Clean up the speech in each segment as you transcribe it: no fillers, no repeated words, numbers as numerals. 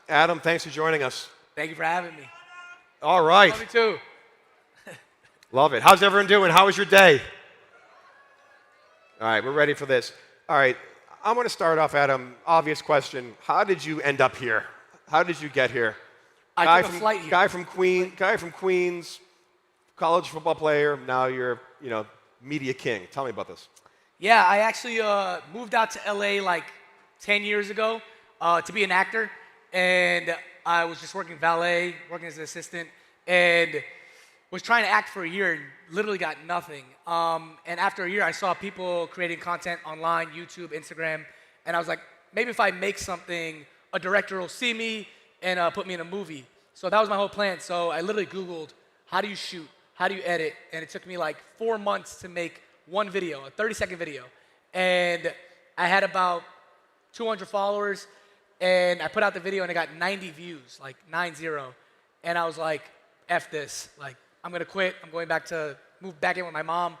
Adam, thanks for joining us. Thank you for having me. All right. Love you too. Love it. How's everyone doing? How was your day? All right, we're ready for this. All right, I'm going to start off, Adam. Obvious question. How did you end up here? How did you get here? I took a flight here. Guy from Queens, college football player. Now you're, media king. Tell me about this. Yeah, I actually moved out to LA like 10 years ago to be an actor. And I was just working valet, working as an assistant, and was trying to act for a year and literally got nothing. And after a year, I saw people creating content online, YouTube, Instagram, and I was like, maybe if I make something, a director will see me and put me in a movie. So that was my whole plan. So I literally Googled, how do you shoot? How do you edit? And it took me like 4 months to make one video, a 30-second video. And I had about 200 followers, and I put out the video and it got 90 views, like 90. And I was like, F this, like, I'm gonna quit. I'm going back to move back in with my mom.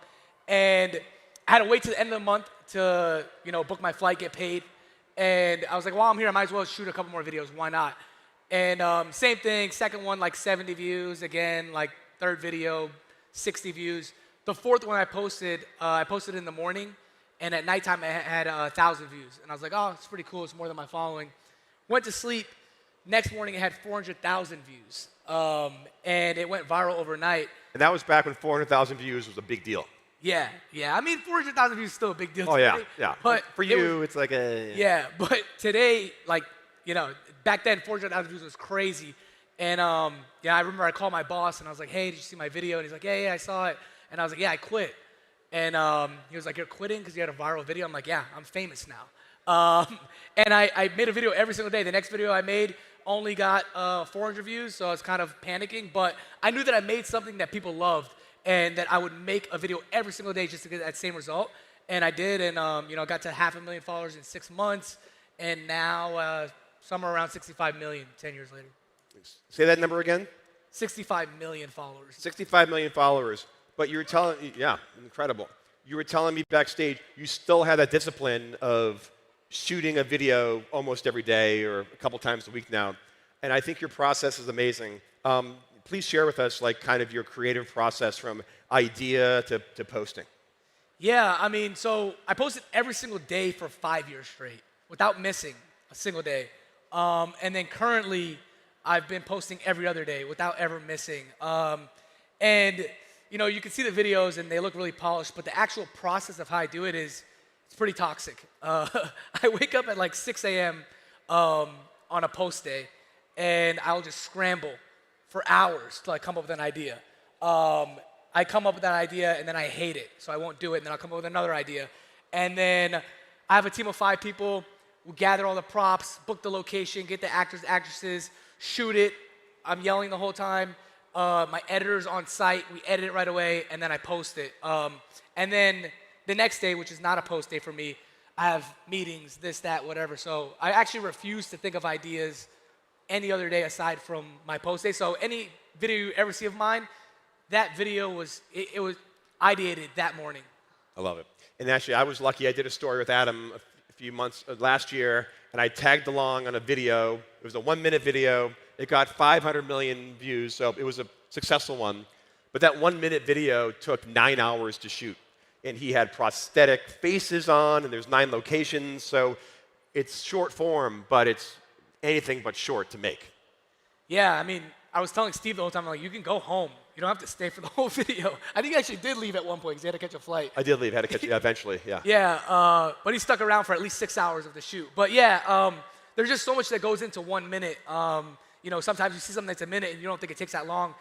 And I had to wait to the end of the month to, book my flight, get paid. And I was like, while I'm here, I might as well shoot a couple more videos. Why not? And same thing, second one, like 70 views. Again, like third video, 60 views. The fourth one I posted in the morning. And at nighttime, I had 1,000 views. And I was like, oh, it's pretty cool. It's more than my following. Went to sleep. Next morning, it had 400,000 views. And it went viral overnight. And that was back when 400,000 views was a big deal. Yeah. I mean, 400,000 views is still a big deal. Oh, today, yeah. But for you, it's like a... Yeah, but today, like, back then, 400,000 views was crazy. And, I remember I called my boss, and I was like, hey, did you see my video? And he's like, yeah, I saw it. And I was like, yeah, I quit. And he was like, you're quitting because you had a viral video? I'm like, yeah, I'm famous now. And I made a video every single day. The next video I made only got 400 views, so I was kind of panicking. But I knew that I made something that people loved and that I would make a video every single day just to get that same result. And I did, and I got to 500,000 followers in 6 months. And now somewhere around 65 million 10 years later. Say that number again? 65 million followers. 65 million followers. But you were telling, yeah, incredible. You were telling me backstage you still had that discipline of shooting a video almost every day or a couple times a week now. And I think your process is amazing. Please share with us like kind of your creative process from idea to posting. Yeah, I mean, so I posted every single day for 5 years straight without missing a single day. And then currently, I've been posting every other day without ever missing. And you can see the videos and they look really polished, but the actual process of how I do it it's pretty toxic. I wake up at like 6 a.m. On a post day, and I'll just scramble for hours till I come up with an idea. I come up with that idea, and then I hate it, so I won't do it, and then I'll come up with another idea. And then I have a team of 5 people. We gather all the props, book the location, get the actors, actresses, shoot it. I'm yelling the whole time. My editor's on site, we edit it right away, and then I post it. And then the next day, which is not a post day for me, I have meetings, this, that, whatever. So I actually refuse to think of ideas any other day aside from my post day. So any video you ever see of mine, that video was ideated that morning. I love it. And actually, I was lucky. I did a story with Adam a few months last year, and I tagged along on a video. It was a 1-minute video. It got 500 million views, so it was a successful one. But that 1-minute video took 9 hours to shoot. And he had prosthetic faces on, and there's 9 locations. So it's short form, but it's anything but short to make. Yeah, I mean, I was telling Steve the whole time, I'm like, you can go home. You don't have to stay for the whole video. I think he actually did leave at one point because he had to catch a flight. I did leave. Had to catch it eventually, yeah. Yeah, but he stuck around for at least 6 hours of the shoot. But yeah, there's just so much that goes into 1 minute. Sometimes you see something that's a minute and you don't think it takes that long.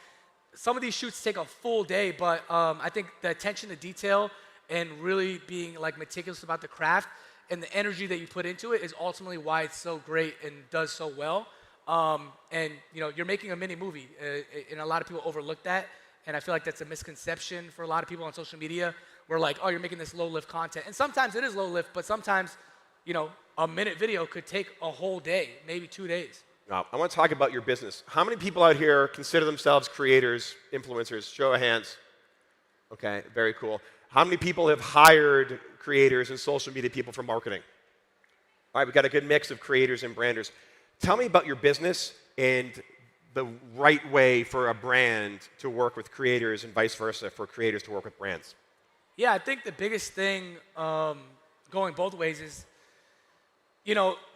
Some of these shoots take a full day, but I think the attention to detail and really being like meticulous about the craft and the energy that you put into it is ultimately why it's so great and does so well. And you're making a mini movie, and a lot of people overlook that. And I feel like that's a misconception for a lot of people on social media. We're like, oh, you're making this low-lift content, and sometimes it is low-lift, but sometimes, a minute video could take a whole day, maybe 2 days. Now, I want to talk about your business. How many people out here consider themselves creators, influencers? Show of hands. Okay, very cool. How many people have hired creators and social media people for marketing? All right, we've got a good mix of creators and branders. Tell me about your business and the right way for a brand to work with creators and vice versa for creators to work with brands. Yeah, I think the biggest thing going both ways is,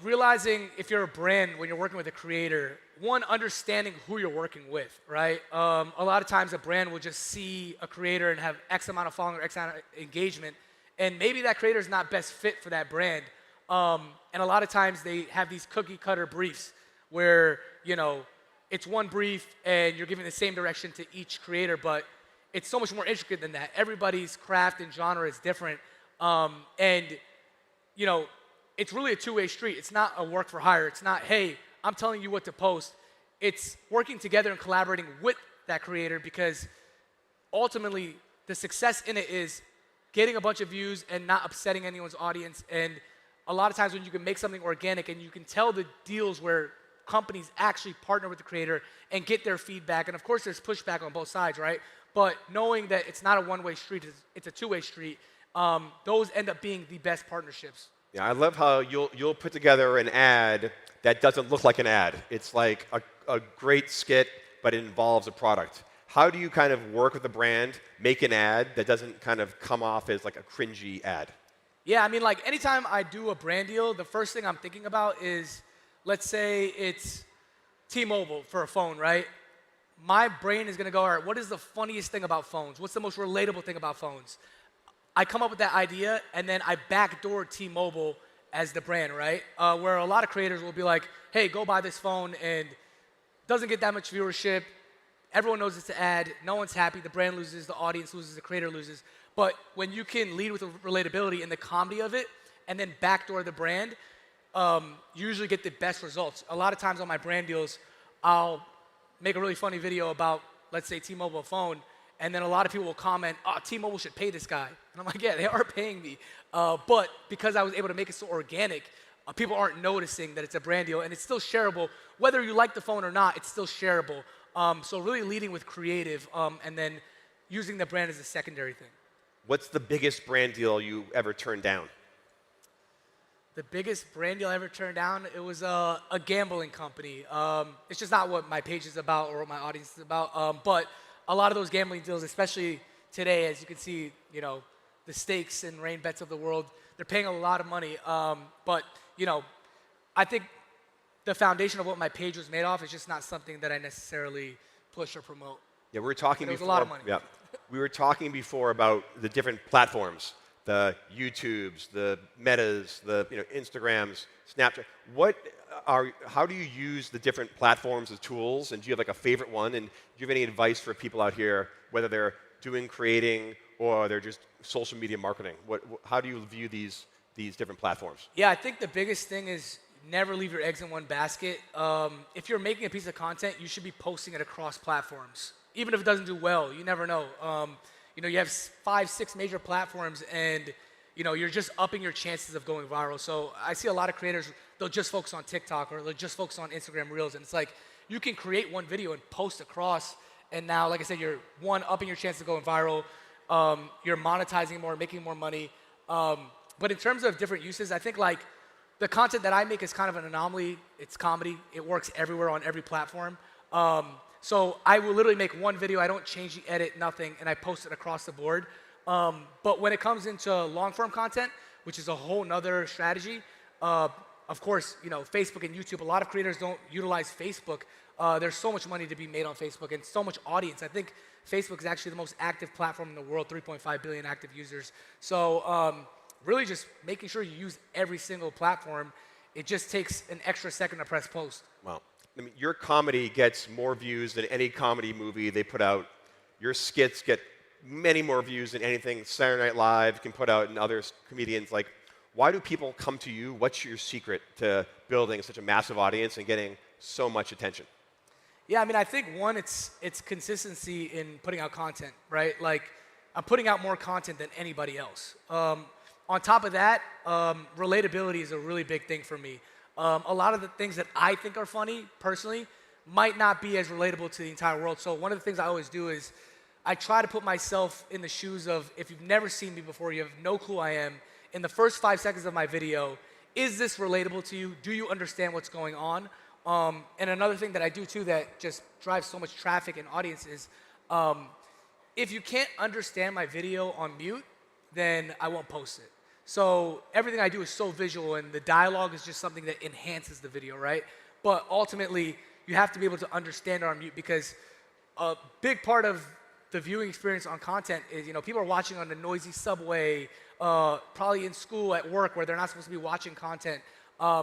realizing if you're a brand when you're working with a creator, one, understanding who you're working with, right? A lot of times a brand will just see a creator and have X amount of following or X amount of engagement, and maybe that creator is not best fit for that brand. And a lot of times they have these cookie cutter briefs where, it's one brief and you're giving the same direction to each creator, but it's so much more intricate than that. Everybody's craft and genre is different. And, it's really a two-way street. It's not a work for hire. It's not, hey, I'm telling you what to post. It's working together and collaborating with that creator, because ultimately the success in it is getting a bunch of views and not upsetting anyone's audience. And a lot of times when you can make something organic and you can tell the deals where companies actually partner with the creator and get their feedback, and of course there's pushback on both sides, right? But knowing that it's not a one-way street, it's a two-way street, those end up being the best partnerships. Yeah, I love how you'll put together an ad that doesn't look like an ad. It's like a great skit, but it involves a product. How do you kind of work with a brand, make an ad that doesn't kind of come off as like a cringy ad? Yeah, I mean, like anytime I do a brand deal, the first thing I'm thinking about is, let's say it's T-Mobile for a phone, right? My brain is gonna go, all right, what is the funniest thing about phones? What's the most relatable thing about phones? I come up with that idea, and then I backdoor T-Mobile as the brand, right? Where a lot of creators will be like, hey, go buy this phone, and doesn't get that much viewership. Everyone knows it's an ad. No one's happy. The brand loses, the audience loses, the creator loses. But when you can lead with the relatability and the comedy of it, and then backdoor the brand, you usually get the best results. A lot of times on my brand deals, I'll make a really funny video about, let's say, T-Mobile phone, and then a lot of people will comment, oh, T-Mobile should pay this guy. And I'm like, yeah, they are paying me. But because I was able to make it so organic, people aren't noticing that it's a brand deal, and it's still shareable. Whether you like the phone or not, it's still shareable. So really leading with creative, and then using the brand as a secondary thing. What's the biggest brand deal you ever turned down? The biggest brand deal I ever turned down, it was a gambling company. It's just not what my page is about or what my audience is about. But a lot of those gambling deals, especially today, as you can see, the stakes and rain bets of the world, they're paying a lot of money. But I think the foundation of what my page was made off is just not something that I necessarily push or promote. Yeah, we were talking But it before. was a lot of money. Yeah, we were talking before about the different platforms, the YouTubes, the Metas, the Instagrams, Snapchat. How do you use the different platforms as tools? And do you have like a favorite one? And do you have any advice for people out here, whether they're doing creating or they're just social media marketing? How do you view these different platforms? Yeah, I think the biggest thing is never leave your eggs in one basket. If you're making a piece of content, you should be posting it across platforms. Even if it doesn't do well, you never know. You have 5, 6 major platforms, and you're just upping your chances of going viral. So I see a lot of creators, they'll just focus on TikTok or they'll just focus on Instagram Reels, and it's like you can create one video and post across, and now, like I said, you're upping your chances of going viral. You're monetizing more, making more money. But in terms of different uses, I think like the content that I make is kind of an anomaly. It's comedy. It works everywhere on every platform. So I will literally make one video. I don't change the edit, nothing, and I post it across the board. But when it comes into long-form content, which is a whole nother strategy, of course, Facebook and YouTube, a lot of creators don't utilize Facebook. There's so much money to be made on Facebook and so much audience. I think Facebook is actually the most active platform in the world, 3.5 billion active users. So really just making sure you use every single platform. It just takes an extra second to press post. Wow. I mean, your comedy gets more views than any comedy movie they put out. Your skits get many more views than anything Saturday Night Live can put out and other comedians. Like, why do people come to you? What's your secret to building such a massive audience and getting so much attention? Yeah, I mean, I think one, it's consistency in putting out content, right? Like, I'm putting out more content than anybody else. On top of that, relatability is a really big thing for me. A lot of the things that I think are funny, personally, might not be as relatable to the entire world. So one of the things I always do is I try to put myself in the shoes of, if you've never seen me before, you have no clue I am, in the first 5 seconds of my video, is this relatable to you? Do you understand what's going on? And another thing that I do too that just drives so much traffic and audience is if you can't understand my video on mute, then I won't post it. So everything I do is so visual, and the dialogue is just something that enhances the video, right? But ultimately, you have to be able to understand it on mute, because a big part of the viewing experience on content is, people are watching on a noisy subway, probably in school, at work, where they're not supposed to be watching content.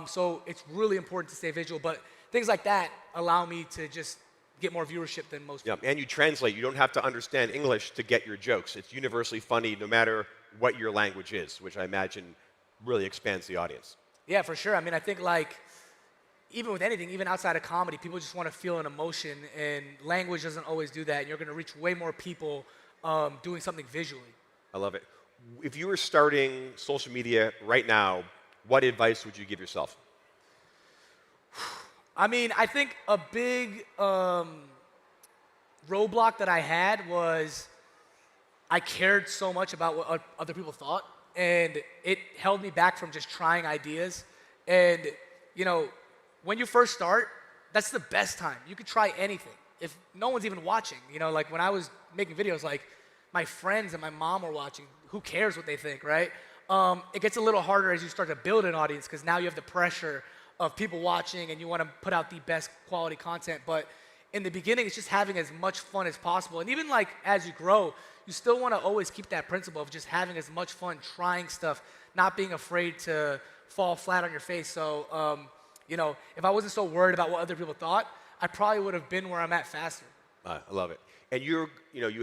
So it's really important to stay visual. But things like that allow me to just get more viewership than most people. Yeah, and you translate. You don't have to understand English to get your jokes. It's universally funny no matter what your language is, which I imagine really expands the audience. Yeah, for sure. I mean, I think even with anything, even outside of comedy, people just want to feel an emotion, and language doesn't always do that. And you're going to reach way more people doing something visually. I love it. If you were starting social media right now, what advice would you give yourself? I mean, I think a big roadblock that I had was I cared so much about what other people thought, and it held me back from just trying ideas. And, when you first start, that's the best time. You could try anything. If no one's even watching, like when I was making videos, like my friends and my mom were watching, who cares what they think, right? It gets a little harder as you start to build an audience, because now you have the pressure of people watching and you want to put out the best quality content. But in the beginning, it's just having as much fun as possible. And even as you grow, you still want to always keep that principle of just having as much fun, trying stuff, not being afraid to fall flat on your face. So, if I wasn't so worried about what other people thought, I probably would have been where I'm at faster. I love it. And you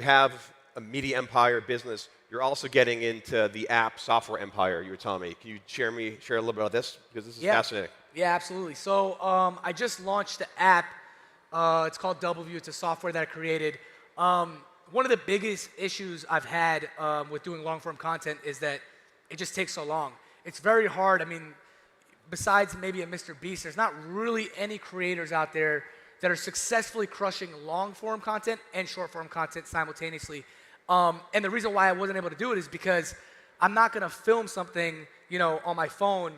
have a media empire business. You're also getting into the app software empire, you were telling me. Can you share a little bit about this? Because this is fascinating. Yeah, absolutely. So I just launched the app. It's called DoubleView. It's a software that I created. One of the biggest issues I've had with doing long-form content is that it just takes so long. It's very hard. I mean, besides maybe a Mr. Beast, there's not really any creators out there that are successfully crushing long-form content and short-form content simultaneously. And the reason why I wasn't able to do it is because I'm not going to film something, on my phone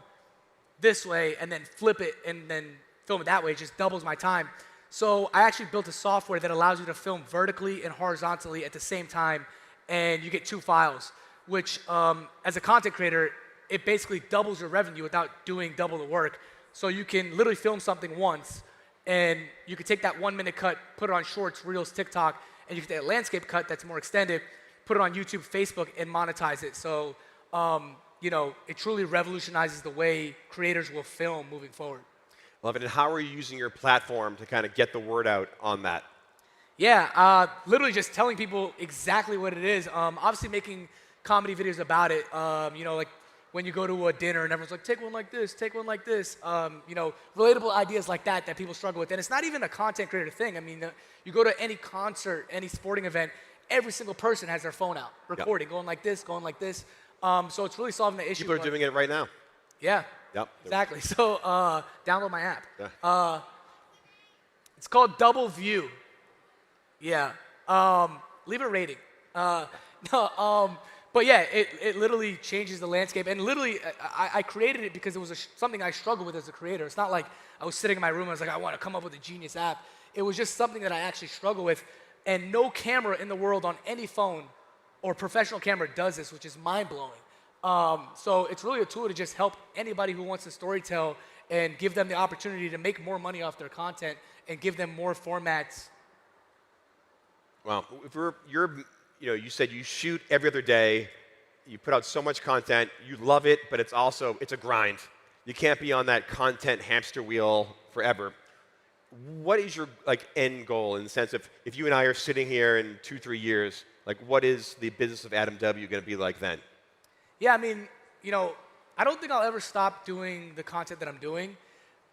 this way and then flip it and then film it that way. It just doubles my time. So I actually built a software that allows you to film vertically and horizontally at the same time, and you get 2 files, which as a content creator, it basically doubles your revenue without doing double the work. So you can literally film something once, and you can take that 1-minute cut, put it on Shorts, Reels, TikTok, and you can take that landscape cut that's more extended, put it on YouTube, Facebook, and monetize it. So, it truly revolutionizes the way creators will film moving forward. Love it. And how are you using your platform to kind of get the word out on that? Yeah, literally just telling people exactly what it is. Obviously making comedy videos about it. Like when you go to a dinner and everyone's like, take one like this, take one like this. Relatable ideas like that people struggle with. And it's not even a content creator thing. I mean, you go to any concert, any sporting event, every single person has their phone out, recording, going like this, going like this. So it's really solving the issue. People are doing it right now. Yeah. Yep. Exactly. So download my app. Yeah. It's called DoubleView. Yeah. Leave a rating. But yeah, it literally changes the landscape. And literally, I created it because it was something I struggled with as a creator. It's not like I was sitting in my room and I was like, I want to come up with a genius app. It was just something that I actually struggle with. And no camera in the world on any phone or professional camera does this, which is mind-blowing. So it's really a tool to just help anybody who wants to storytell and give them the opportunity to make more money off their content and give them more formats. Wow. You said you shoot every other day. You put out so much content. You love it, but it's a grind. You can't be on that content hamster wheel forever. What is your end goal in the sense of if you and I are sitting here in 2-3 years, what is the business of Adam W. going to be like then? Yeah, I mean, I don't think I'll ever stop doing the content that I'm doing.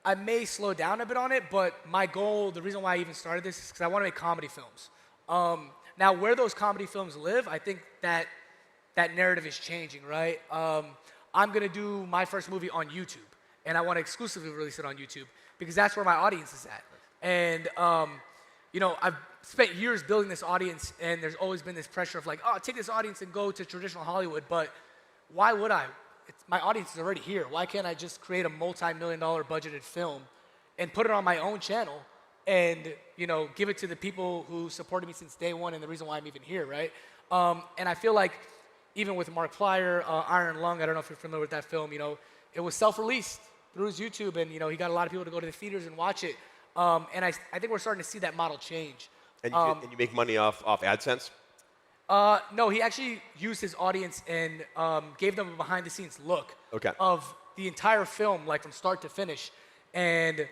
I may slow down a bit on it, but my goal, the reason why I even started this is because I want to make comedy films. Now, where those comedy films live, I think that narrative is changing, right? I'm going to do my first movie on YouTube, and I want to exclusively release it on YouTube because that's where my audience is at. And, I've spent years building this audience, and there's always been this pressure of take this audience and go to traditional Hollywood, but why would I? My audience is already here. Why can't I just create a multi-million-dollar budgeted film and put it on my own channel and, you know, give it to the people who supported me since day one and the reason why I'm even here, right? And I feel like even with Mark Flyer, Iron Lung, I don't know if you're familiar with that film, you know, it was self-released through his YouTube, and, you know, he got a lot of people to go to the theaters and watch it. And I think we're starting to see that model change. And you make money off AdSense? No, he actually used his audience and gave them a behind-the-scenes look of the entire film, like from start to finish. And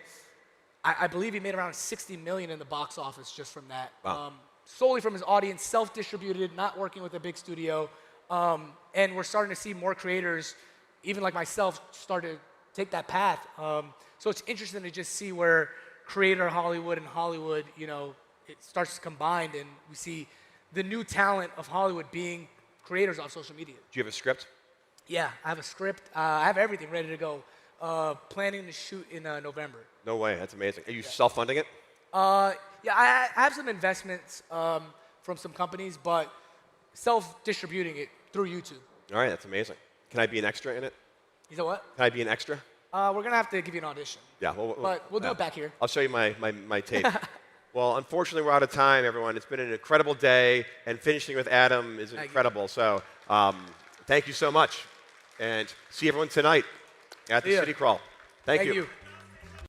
I believe he made around $60 million in the box office just from that. Wow. Solely from his audience, self-distributed, not working with a big studio. And we're starting to see more creators, even like myself, start to take that path. So it's interesting to just see where creator Hollywood and Hollywood, you know, it starts to combine, and we see the new talent of Hollywood being creators on social media. Do you have a script? Yeah, I have a script. I have everything ready to go. Planning to shoot in November. No way, that's amazing. Are you self-funding it? Yeah, I have some investments from some companies, but self-distributing it through YouTube. All right, that's amazing. Can I be an extra in it? You know what? Can I be an extra? We're going to have to give you an audition. Yeah, But we'll do it back here. I'll show you my tape. Well, unfortunately, we're out of time, everyone. It's been an incredible day, and finishing with Adam is incredible. So thank you so much. And see everyone tonight at the City Crawl. Thank you.